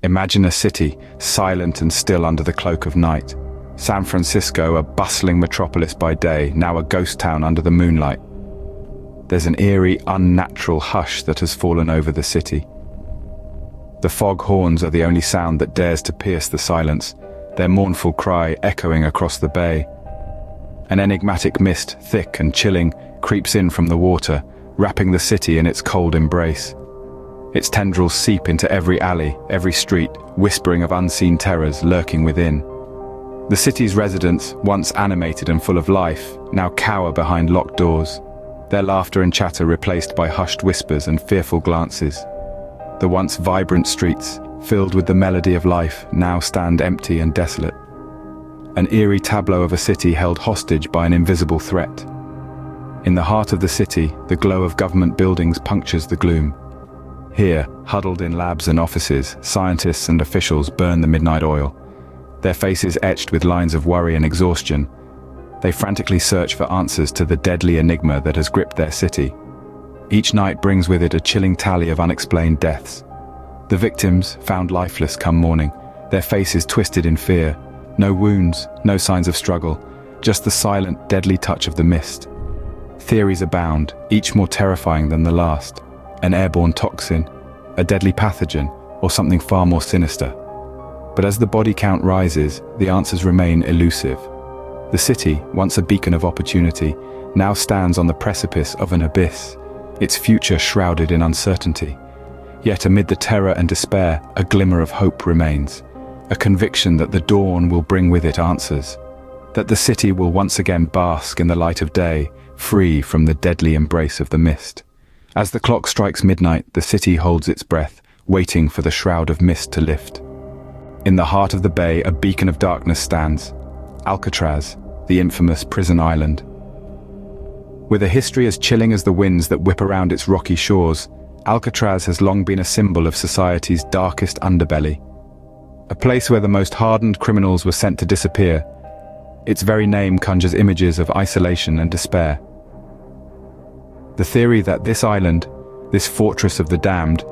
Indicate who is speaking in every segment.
Speaker 1: Imagine a city, silent and still under the cloak of night. San Francisco, a bustling metropolis by day, now a ghost town under the moonlight. There's an eerie, unnatural hush that has fallen over the city. The fog horns are the only sound that dares to pierce the silence, their mournful cry echoing across the bay. An enigmatic mist, thick and chilling, creeps in from the water, wrapping the city in its cold embrace. Its tendrils seep into every alley, every street, whispering of unseen terrors lurking within. The city's residents, once animated and full of life, now cower behind locked doors, their laughter and chatter replaced by hushed whispers and fearful glances. The once vibrant streets, filled with the melody of life, now stand empty and desolate. An eerie tableau of a city held hostage by an invisible threat. In the heart of the city, the glow of government buildings punctures the gloom. Here, huddled in labs and offices, scientists and officials burn the midnight oil. Their faces etched with lines of worry and exhaustion. They frantically search for answers to the deadly enigma that has gripped their city. Each night brings with it a chilling tally of unexplained deaths. The victims, found lifeless come morning, their faces twisted in fear. No wounds, no signs of struggle, just the silent, deadly touch of the mist. Theories abound, each more terrifying than the last. An airborne toxin, a deadly pathogen, or something far more sinister. But as the body count rises, the answers remain elusive. The city, once a beacon of opportunity, now stands on the precipice of an abyss, its future shrouded in uncertainty. Yet amid the terror and despair, a glimmer of hope remains, a conviction that the dawn will bring with it answers, that the city will once again bask in the light of day, free from the deadly embrace of the mist. As the clock strikes midnight, the city holds its breath, waiting for the shroud of mist to lift. In the heart of the bay, a beacon of darkness stands, Alcatraz, the infamous prison island. With a history as chilling as the winds that whip around its rocky shores, Alcatraz has long been a symbol of society's darkest underbelly. A place where the most hardened criminals were sent to disappear. Its very name conjures images of isolation and despair. The theory that this island, this fortress of the damned,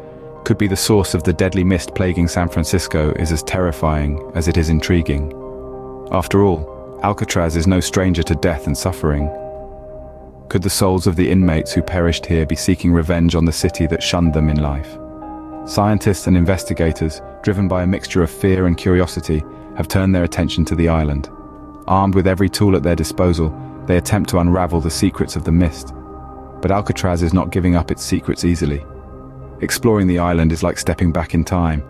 Speaker 1: could be the source of the deadly mist plaguing San Francisco is as terrifying as it is intriguing. After all, Alcatraz is no stranger to death and suffering. Could the souls of the inmates who perished here be seeking revenge on the city that shunned them in life? Scientists and investigators, driven by a mixture of fear and curiosity, have turned their attention to the island. Armed with every tool at their disposal, they attempt to unravel the secrets of the mist. But Alcatraz is not giving up its secrets easily. Exploring the island is like stepping back in time.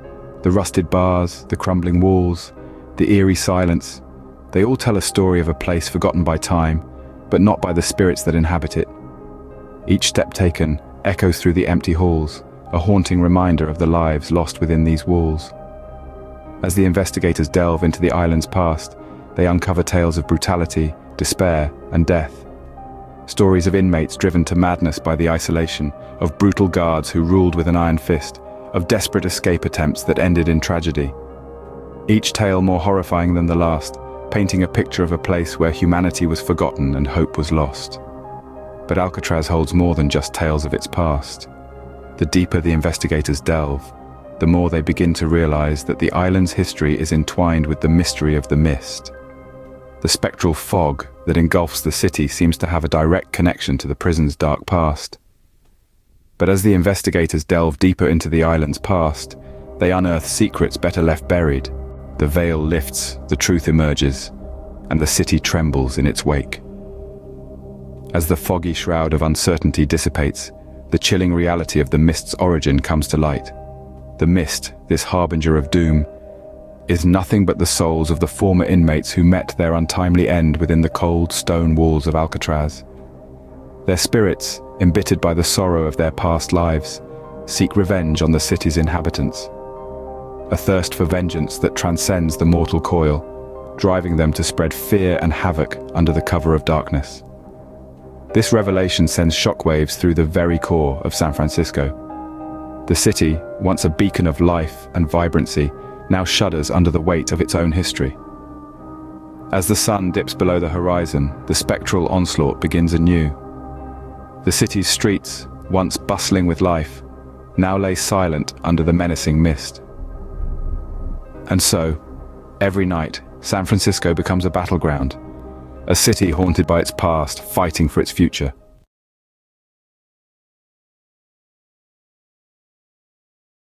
Speaker 1: The rusted bars, the crumbling walls, the eerie silence, they all tell a story of a place forgotten by time, but not by the spirits that inhabit it. Each step taken echoes through the empty halls, a haunting reminder of the lives lost within these walls. As the investigators delve into the island's past, they uncover tales of brutality, despair, and death. Stories of inmates driven to madness by the isolation, of brutal guards who ruled with an iron fist, of desperate escape attempts that ended in tragedy. Each tale more horrifying than the last, painting a picture of a place where humanity was forgotten and hope was lost. But Alcatraz holds more than just tales of its past. The deeper the investigators delve, the more they begin to realize that the island's history is entwined with the mystery of the mist. The spectral fog that engulfs the city seems to have a direct connection to the prison's dark past. But as the investigators delve deeper into the island's past, they unearth secrets better left buried. The veil lifts, the truth emerges, and the city trembles in its wake. As the foggy shroud of uncertainty dissipates, the chilling reality of the mist's origin comes to light. The mist, this harbinger of doom, is nothing but the souls of the former inmates who met their untimely end within the cold stone walls of Alcatraz. Their spirits, embittered by the sorrow of their past lives, seek revenge on the city's inhabitants. A thirst for vengeance that transcends the mortal coil, driving them to spread fear and havoc under the cover of darkness. This revelation sends shockwaves through the very core of San Francisco. The city, once a beacon of life and vibrancy, now shudders under the weight of its own history. As the sun dips below the horizon, the spectral onslaught begins anew. The city's streets, once bustling with life, now lay silent under the menacing mist. And so, every night, San Francisco becomes a battleground. A city haunted by its past, fighting for its future.